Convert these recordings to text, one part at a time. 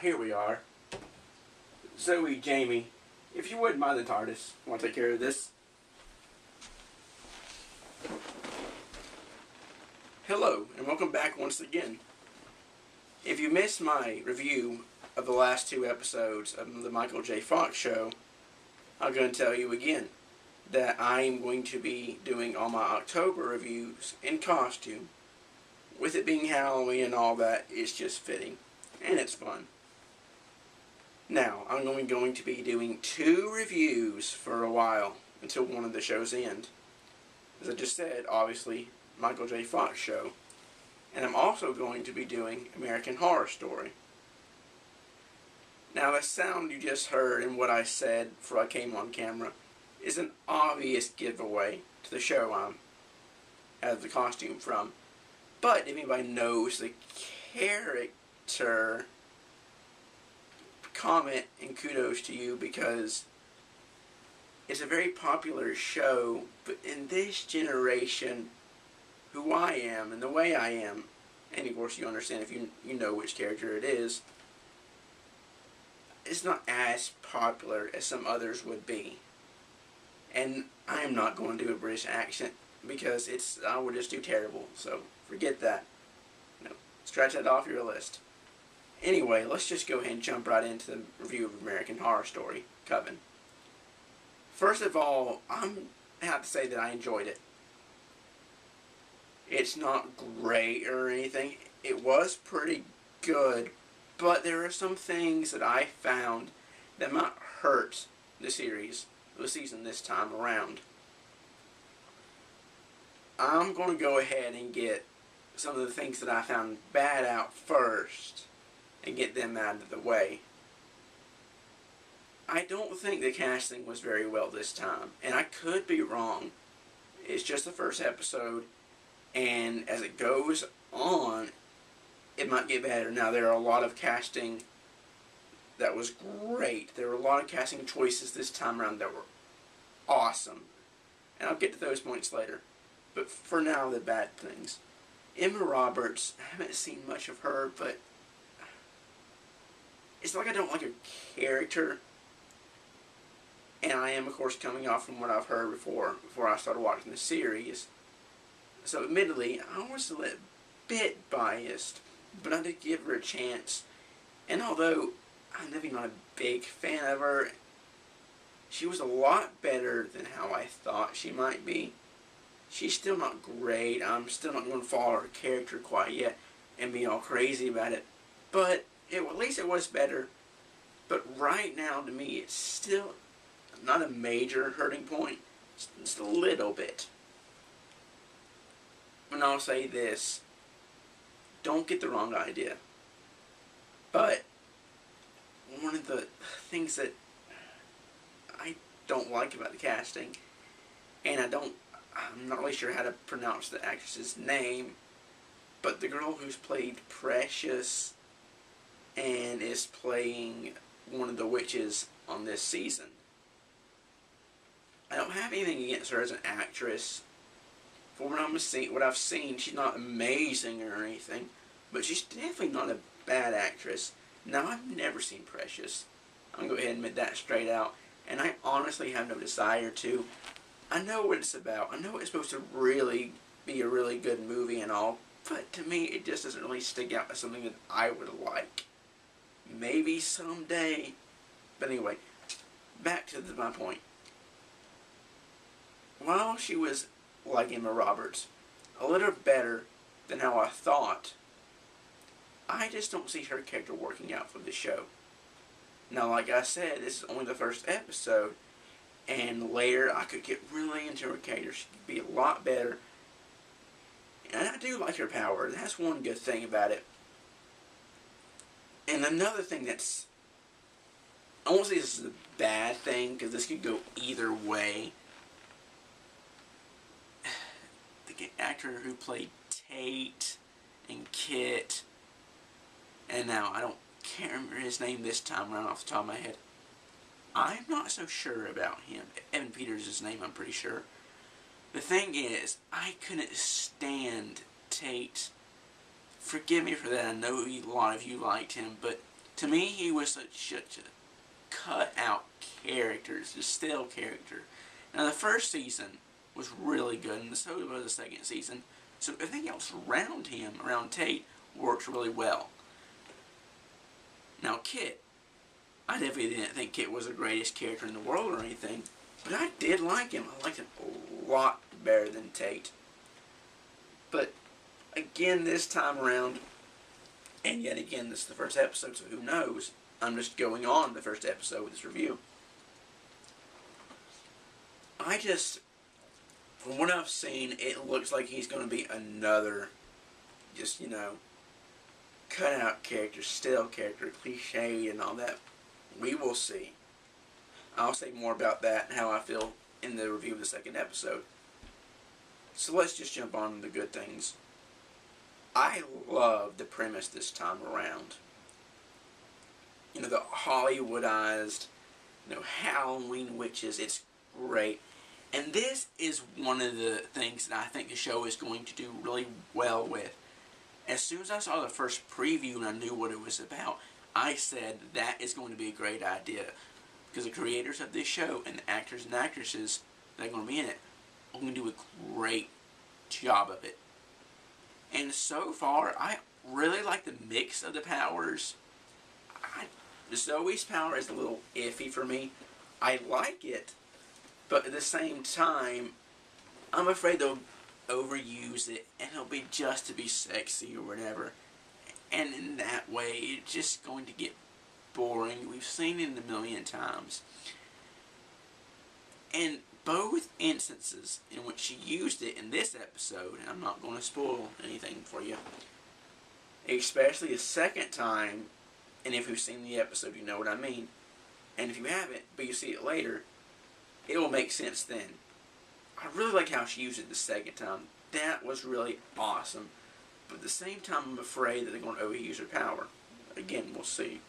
Here we are. Zoe, Jamie, if you wouldn't mind the TARDIS, I want to take care of this. Hello, and welcome back once again. If you missed my review of the last two episodes of the Michael J. Fox show, I'm going to tell you again that I'm going to be doing all my October reviews in costume. With it being Halloween and all that, it's just fitting. And it's fun. Now, I'm going to be doing 2 reviews for a while until one of the shows end. As I just said, obviously, Michael J. Fox show. And I'm also going to be doing American Horror Story. Now, the sound you just heard and what I said before I came on camera is an obvious giveaway to the show I have the costume from. But if anybody knows the character, comment and kudos to you, because it's a very popular show, but in this generation, who I am and the way I am, and of course you understand if you know which character it is, it's not as popular as some others would be. And I am not going to do a British accent because I would just do terrible, so forget that. No, scratch that off your list. Anyway, let's just go ahead and jump right into the review of American Horror Story, Coven. First of all, I have to say that I enjoyed it. It's not great or anything. It was pretty good, but there are some things that I found that might hurt the season this time around. I'm going to go ahead and get some of the things that I found bad out first and get them out of the way. I don't think the casting was very well this time, and I could be wrong. It's just the first episode, and as it goes on, it might get better. Now, there are a lot of casting that was great. There were a lot of casting choices this time around that were awesome, and I'll get to those points later. But for now, the bad things. Emma Roberts, I haven't seen much of her, but it's like I don't like her character. And I am, of course, coming off from what I've heard before I started watching the series. So admittedly, I was a little bit biased, but I did give her a chance. And although I'm maybe not a big fan of her, she was a lot better than how I thought she might be. She's still not great. I'm still not going to follow her character quite yet and be all crazy about it. But at least it was better. But right now, to me, it's still not a major hurting point. Just a little bit. And I'll say this. Don't get the wrong idea. But one of the things that I don't like about the casting, and I'm not really sure how to pronounce the actress's name, but the girl who's played Precious and is playing one of the witches on this season. I don't have anything against her as an actress. For what I've seen, she's not amazing or anything, but she's definitely not a bad actress. Now, I've never seen Precious. I'm going to go ahead and admit that straight out, and I honestly have no desire to. I know what it's about. I know it's supposed to really be a really good movie and all, but to me, it just doesn't really stick out as something that I would like. Maybe someday. But anyway, back to my point. While she was, like Emma Roberts, a little better than how I thought, I just don't see her character working out for the show. Now, like I said, this is only the first episode, and later I could get really into her character. She could be a lot better. And I do like her power. That's one good thing about it. And another thing that's, I won't say this is a bad thing, because this could go either way. The actor who played Tate and Kit, and now I can't remember his name this time around off the top of my head. I'm not so sure about him. Evan Peters is his name, I'm pretty sure. The thing is, I couldn't stand Tate. Forgive me for that. I know a lot of you liked him, but To me, he was such a cut-out character, just stale character. Now, the first season was really good, and so was the second season. So everything else around him, around Tate, works really well. Now, Kit, I definitely didn't think Kit was the greatest character in the world or anything, but I did like him. I liked him a lot better than Tate. But again, this time around, and yet again, this is the first episode, so who knows? I'm just going on the first episode with this review. From what I've seen, it looks like he's going to be another, just, cut out character, stale character, cliched and all that. We will see. I'll say more about that and how I feel in the review of the second episode. So let's just jump on to the good things. I love the premise this time around. The Hollywoodized, Halloween witches. It's great. And this is one of the things that I think the show is going to do really well with. As soon as I saw the first preview and I knew what it was about, I said that is going to be a great idea. Because the creators of this show and the actors and actresses that are going to be in it are going to do a great job of it. And so far, I really like the mix of the powers. Zoe's power is a little iffy for me. I like it, but at the same time, I'm afraid they'll overuse it and it'll be just to be sexy or whatever. And in that way, it's just going to get boring. We've seen it a million times. And both instances in which she used it in this episode, and I'm not going to spoil anything for you, especially the second time, and if you've seen the episode, you know what I mean. And if you haven't, but you see it later, it will make sense then. I really like how she used it the second time. That was really awesome. But at the same time, I'm afraid that they're going to overuse her power. Again, we'll see.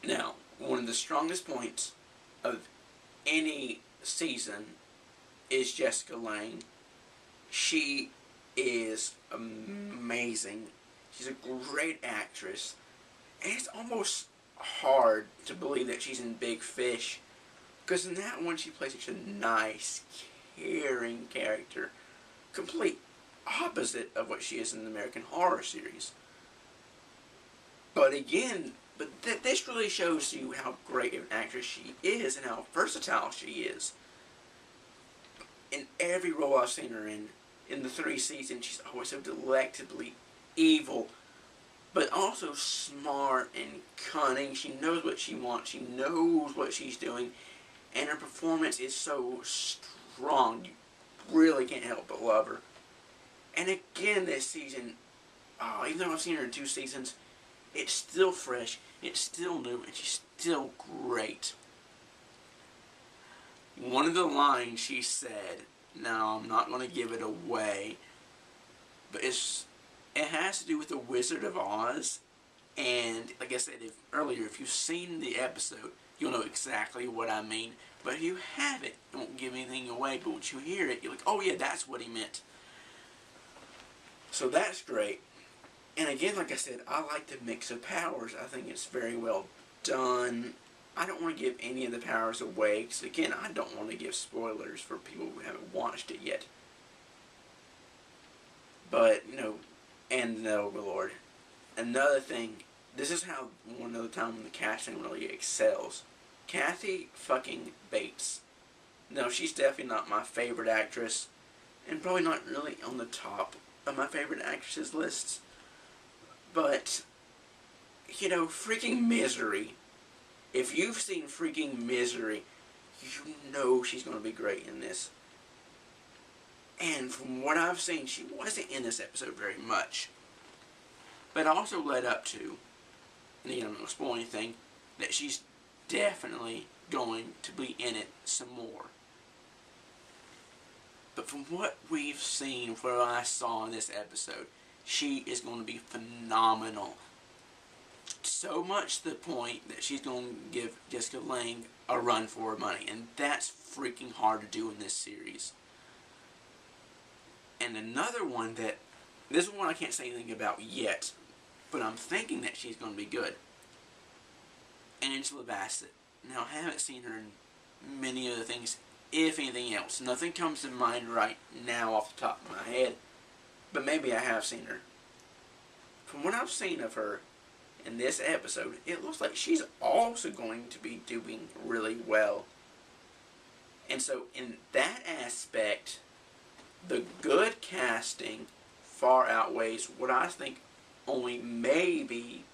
Now, one of the strongest points of any season is Jessica Lange. She is amazing. She's a great actress. And it's almost hard to believe that she's in Big Fish. Because in that one, she plays such a nice, caring character. Complete opposite of what she is in the American Horror series. But again, this really shows you how great of an actress she is and how versatile she is. In every role I've seen her in the 3 seasons, she's always so delectably evil, but also smart and cunning. She knows what she wants. She knows what she's doing. And her performance is so strong. You really can't help but love her. And again this season, even though I've seen her in 2 seasons, it's still fresh, it's still new, and she's still great. One of the lines she said, now I'm not going to give it away, but it has to do with the Wizard of Oz. And like I said earlier, if you've seen the episode, you'll know exactly what I mean. But if you haven't, it won't give anything away. But once you hear it, you're like, oh yeah, that's what he meant. So that's great. And again, like I said, I like the mix of powers. I think it's very well done. I don't want to give any of the powers away, because again, I don't want to give spoilers for people who haven't watched it yet. But, and oh my lord. Another thing, this is how one other time when the casting really excels. Kathy fucking Bates. No, she's definitely not my favorite actress, and probably not really on the top of my favorite actresses lists. But, freaking Misery. If you've seen freaking Misery, you know she's going to be great in this. And from what I've seen, she wasn't in this episode very much. But also led up to, and again, I'm not going to spoil anything, that she's definitely going to be in it some more. But from what we've seen, from what I saw in this episode, she is going to be phenomenal. So much to the point that she's going to give Jessica Lange a run for her money. And that's freaking hard to do in this series. And another one that, this one I can't say anything about yet, but I'm thinking that she's going to be good. Angela Bassett. Now, I haven't seen her in many other things, if anything else. Nothing comes to mind right now off the top of my head, but maybe I have seen her. From what I've seen of her in this episode, it looks like she's also going to be doing really well. And so, in that aspect, the good casting far outweighs what I think only maybe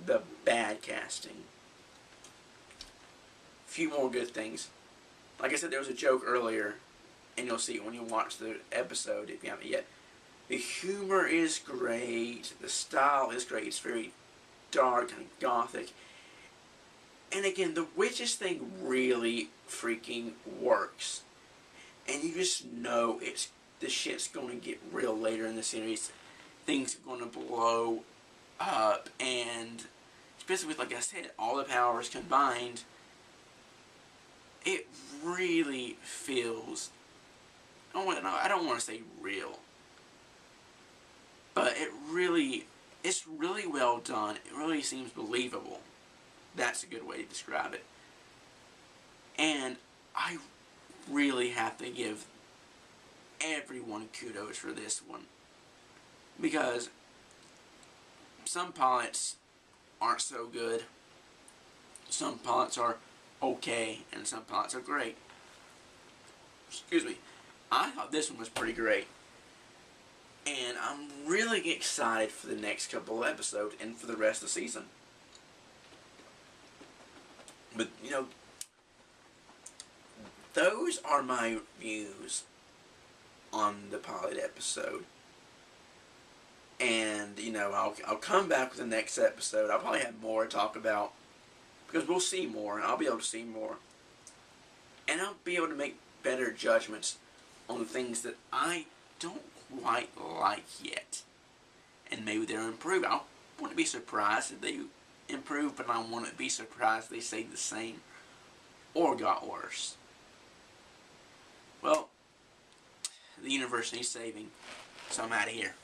the bad casting. Few more good things. Like I said, there was a joke earlier, and you'll see it when you watch the episode if you haven't yet. The humor is great. The style is great. It's very dark, kind of gothic. And again, the witches thing really freaking works. And you just know the shit's going to get real later in the series. Things are going to blow up. And especially with, like I said, all the powers combined, it really feels, I don't want to say real, but it's really well done. It really seems believable. That's a good way to describe it. And I really have to give everyone kudos for this one, because some pilots aren't so good, some pilots are okay, and some pilots are great. Excuse me. I thought this one was pretty great. And I'm really excited for the next couple of episodes and for the rest of the season. But, those are my views on the pilot episode. And, I'll come back with the next episode. I'll probably have more to talk about, because we'll see more, and I'll be able to see more. And I'll be able to make better judgments on the things that I don't quite like yet. And maybe they'll improve. I wouldn't be surprised if they improve, but I wouldn't be surprised if they stayed the same or got worse. Well, the universe needs saving, so I'm out of here.